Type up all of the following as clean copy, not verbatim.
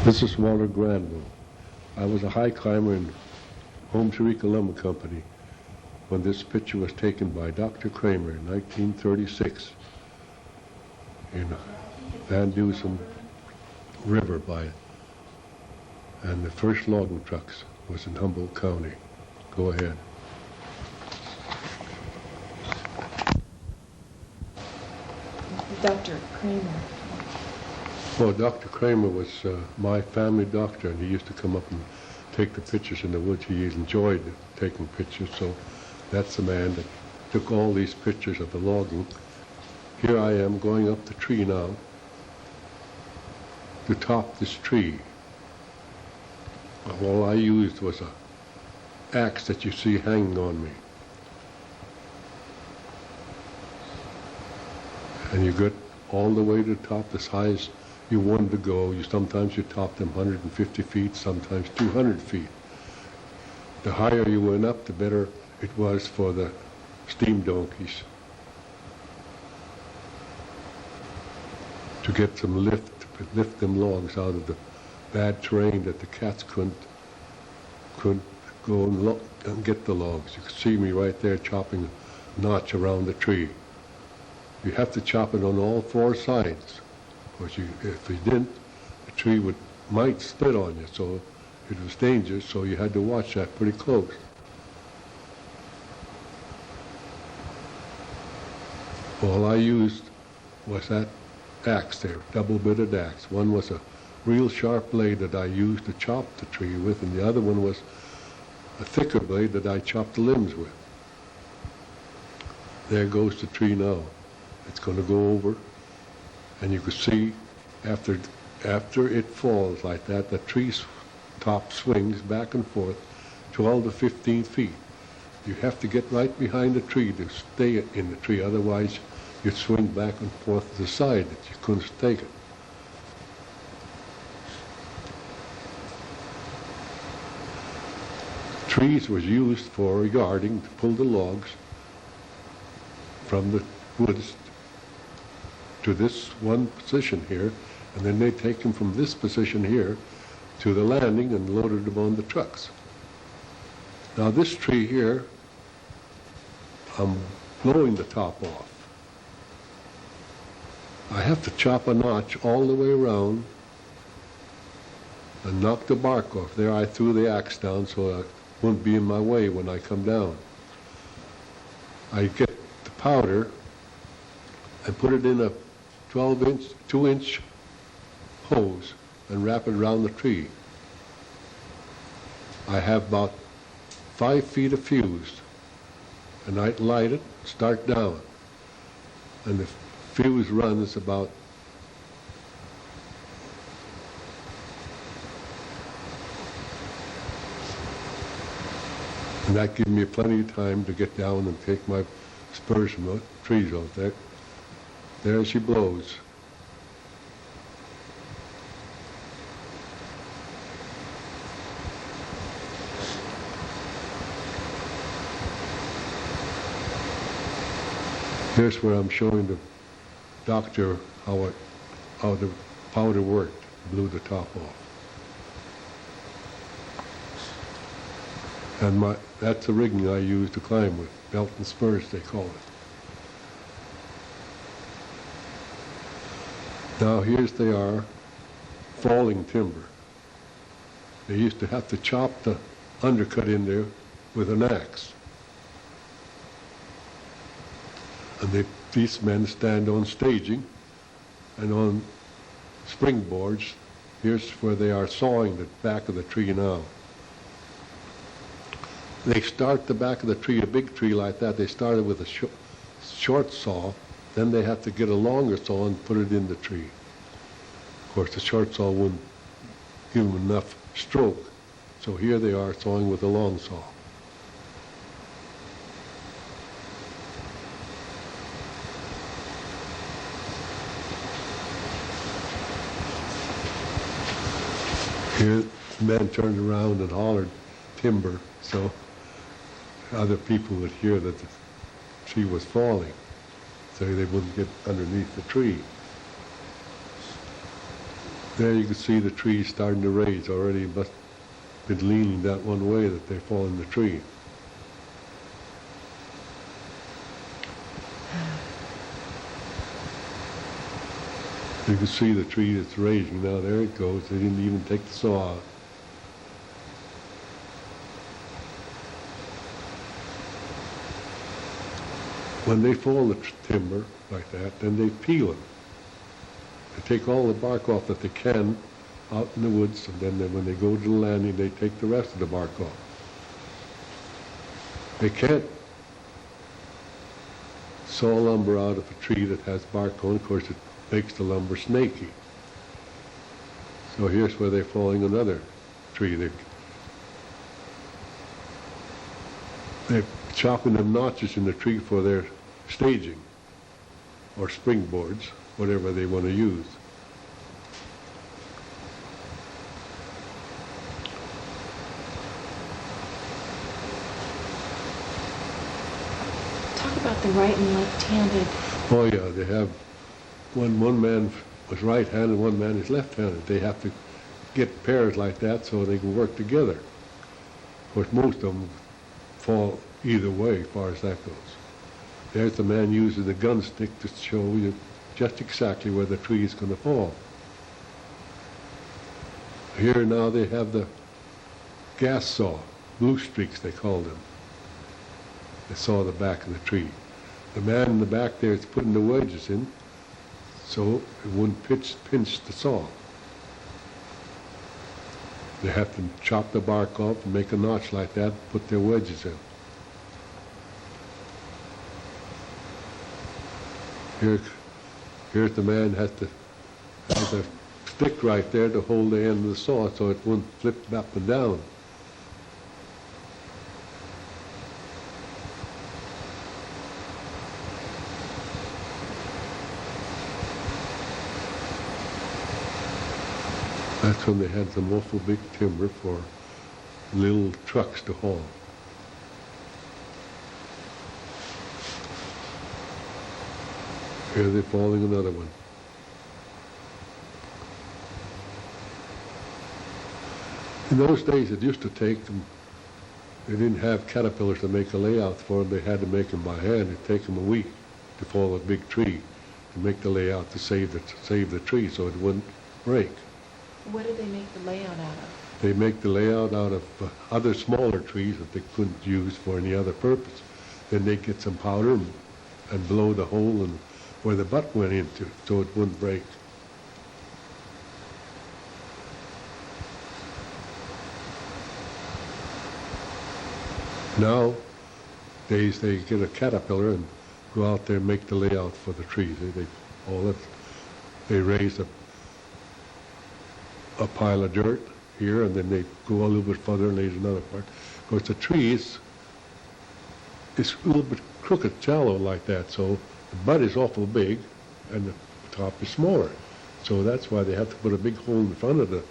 This is Walter Granville. I was a high climber in Home Sharika Lumber Company when this picture was taken by Dr. Kramer in 1936 in Van Duzen River and the first logging trucks was in Humboldt County. Go ahead. Dr. Kramer. Well, Dr. Kramer was my family doctor, and he used to come up and take the pictures in the woods. He enjoyed taking pictures, so that's the man that took all these pictures of the logging. Here I am going up the tree now to top this tree. All I used was a axe that you see hanging on me. And you get all the way to the top as high as you wanted to go. Sometimes you top them 150 feet, sometimes 200 feet. The higher you went up, the better it was for the steam donkeys to get some lift them logs out of the bad terrain that the cats couldn't go and get the logs. You could see me right there chopping a notch around the tree. You have to chop it on all four sides. Of course, if you didn't, the tree might split on you, so it was dangerous, so you had to watch that pretty close. All I used was that axe there, double-bitted axe. One was a real sharp blade that I used to chop the tree with, and the other one was a thicker blade that I chopped the limbs with. There goes the tree now. It's going to go over, and you can see after it falls like that, the tree's top swings back and forth 12 to 15 feet. You have to get right behind the tree to stay in the tree, otherwise you'd swing back and forth to the side that you couldn't take it. Trees was used for yarding to pull the logs from the woods to this one position here, and then they take them from this position here to the landing and loaded them on the trucks. Now this tree here, I'm blowing the top off. I have to chop a notch all the way around and knock the bark off. There I threw the axe down so it wouldn't be in my way when I come down. I get the powder and put it in a 2-inch hose and wrap it around the tree. I have about 5 feet of fuse, and I light it, start down, and the fuse runs about and that gives me plenty of time to get down and take my spurs from the trees out there. There she blows. Here's where I'm showing the doctor how the powder worked, blew the top off. And that's the rigging I use to climb with, belt and spurs they call it. Now here's they are, falling timber. They used to have to chop the undercut in there with an axe. And these men stand on staging and on springboards. Here's where they are sawing the back of the tree now. They start the back of the tree, a big tree like that, they started with a short saw. Then they have to get a longer saw and put it in the tree. Of course, the short saw wouldn't give them enough stroke. So here they are sawing with a long saw. Here, the man turned around and hollered timber, so other people would hear that the tree was falling, so they wouldn't get underneath the tree. There you can see the trees starting to raise already, but been leaning that one way that they fall in the tree. You can see the tree that's raising now. There it goes. They didn't even take the saw out. When they fall the timber like that, then they peel it. They take all the bark off that they can out in the woods, and then when they go to the landing, they take the rest of the bark off. They can't saw lumber out of a tree that has bark on. Of course, it makes the lumber snaky. So here's where they're falling another tree. They're chopping the notches in the tree for their staging or springboards, whatever they want to use. Talk about the right and left-handed. Oh yeah, they have one man was right-handed, one man is left-handed. They have to get pairs like that so they can work together. Of course, most of them fall either way as far as that goes. There's the man using the gun stick to show you just exactly where the tree is going to fall. Here now they have the gas saw, blue streaks they call them. They saw the back of the tree. The man in the back there is putting the wedges in so it wouldn't pinch the saw. They have to chop the bark off and make a notch like that, put their wedges in. Here's the man has a stick right there to hold the end of the saw so it won't flip up and down. That's when they had some awful big timber for little trucks to haul. Here they're falling another one. In those days, it used to take them, they didn't have caterpillars to make a layout for them. They had to make them by hand. It'd take them a week to fall a big tree to make the layout to save the tree so it wouldn't break. What did they make the layout out of? They make the layout out of other smaller trees that they couldn't use for any other purpose. Then they get some powder and blow the hole and where the butt went into so it wouldn't break. Nowadays they get a caterpillar and go out there and make the layout for the trees. They raise a pile of dirt here, and then they go a little bit further and raise another part. Of course, the tree is a little bit crooked, shallow like that, so the butt is awful big, and the top is smaller. So that's why they have to put a big hole in front of the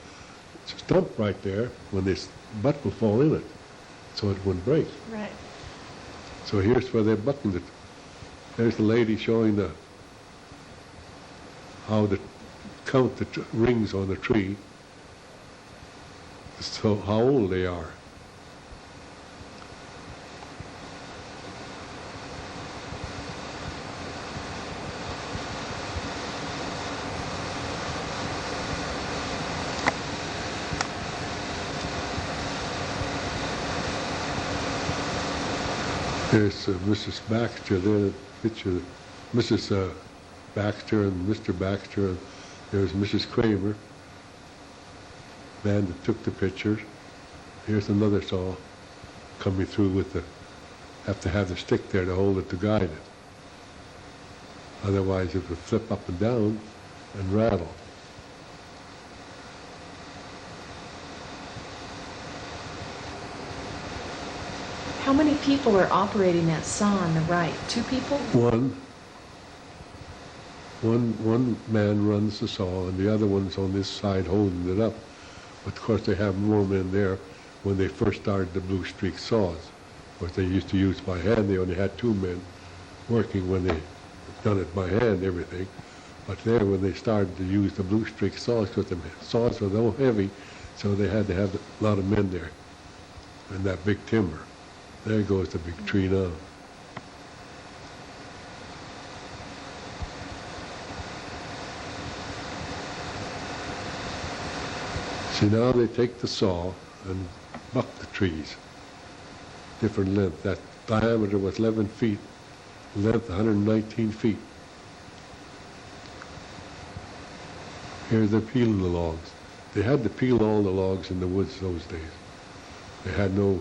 stump right there when this butt will fall in it, so it wouldn't break. Right. So here's where they buttoned it. There's the lady showing how to count the rings on the tree, so how old they are. There's Mrs. Baxter there, picture Mrs. Baxter and Mr. Baxter. There's Mrs. Kramer, man that took the pictures. Here's another saw coming through with have to have the stick there to hold it to guide it. Otherwise it would flip up and down and rattle. How many people are operating that saw on the right? 2 people? One man runs the saw, and the other one's on this side holding it up. But of course they have more men there when they first started the blue streak saws. Of course they used to use by hand. They only had 2 men working when they done it by hand, everything. But there, when they started to use the blue streak saws, because the saws were so heavy, so they had to have a lot of men there and that big timber. There goes the big tree now. See, now they take the saw and buck the trees, different length. That diameter was 11 feet, length 119 feet. Here's they're peeling the logs. They had to peel all the logs in the woods those days. They had no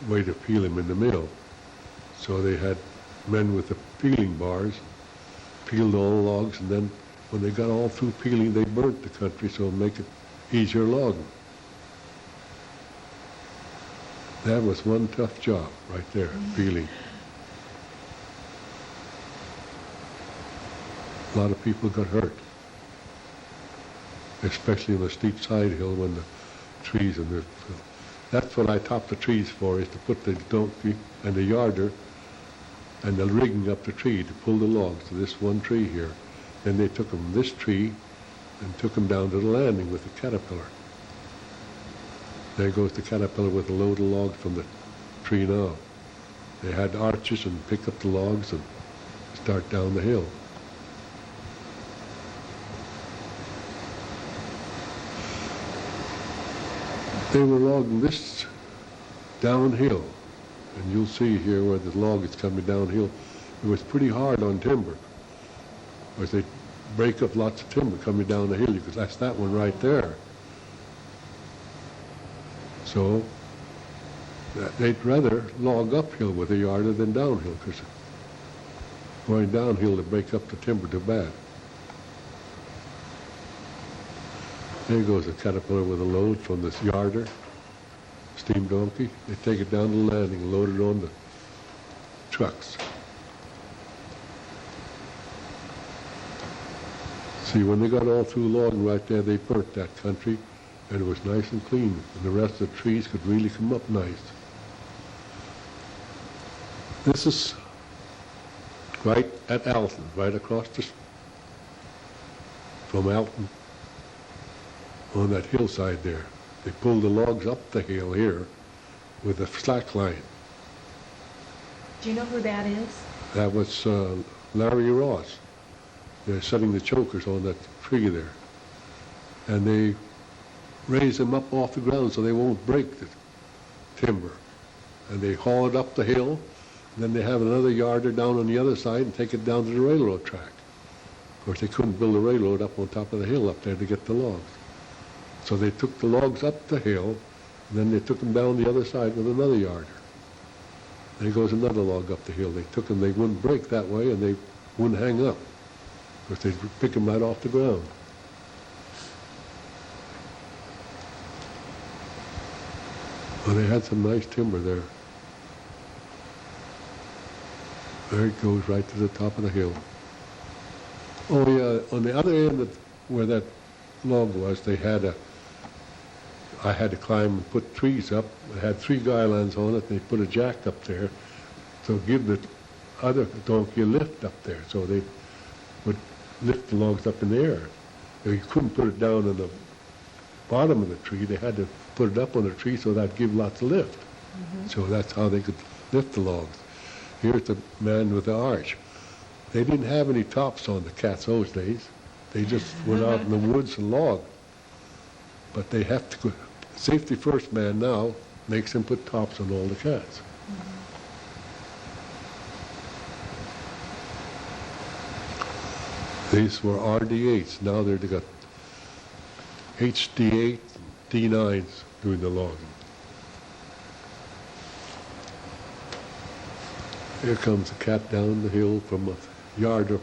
way to peel them in the mill. So they had men with the peeling bars, peeled all the logs, and then when they got all through peeling, they burnt the country so it'd make it easier logging. That was one tough job right there, peeling. A lot of people got hurt, especially on the steep side hill when the trees and the... That's what I top the trees for, is to put the donkey and the yarder and the rigging up the tree to pull the logs to this one tree here. Then they took them from this tree and took them down to the landing with the caterpillar. There goes the caterpillar with a load of logs from the tree now. They had arches and pick up the logs and start down the hill. They were logging this downhill, and you'll see here where the log is coming downhill. It was pretty hard on timber, because they break up lots of timber coming down the hill, because that's that one right there. So they'd rather log uphill with a yarder than downhill, because going downhill to break up the timber too bad. There goes a caterpillar with a load from this yarder, steam donkey. They take it down to the landing, load it on the trucks. See, when they got all through logging right there, they burnt that country, and it was nice and clean, and the rest of the trees could really come up nice. This is right at Alton, right across from Alton, on that hillside there. They pulled the logs up the hill here with a slack line. Do you know who that is? That was Larry Ross. They're setting the chokers on that tree there. And they raise them up off the ground so they won't break the timber. And they haul it up the hill, and then they have another yarder down on the other side and take it down to the railroad track. Of course, they couldn't build a railroad up on top of the hill up there to get the logs. So they took the logs up the hill, and then they took them down the other side with another yarder. There goes another log up the hill. They took them, they wouldn't break that way, and they wouldn't hang up, because they'd pick them right off the ground. Well, they had some nice timber there. There it goes right to the top of the hill. Oh yeah, on the other end of where that log was, I had to climb and put trees up. I had 3 guy lines on it, and they put a jack up there to give the other donkey a lift up there, so they would lift the logs up in the air. You couldn't put it down in the bottom of the tree. They had to put it up on the tree so that'd give lots of lift. Mm-hmm. So that's how they could lift the logs. Here's the man with the arch. They didn't have any tops on the cats those days. They just went out in the woods and logged. But they have to go. Safety first man now makes them put tops on all the cats. Mm-hmm. These were RD8s. Now they got HD8, D9s doing the logging. Here comes a cat down the hill from a yard or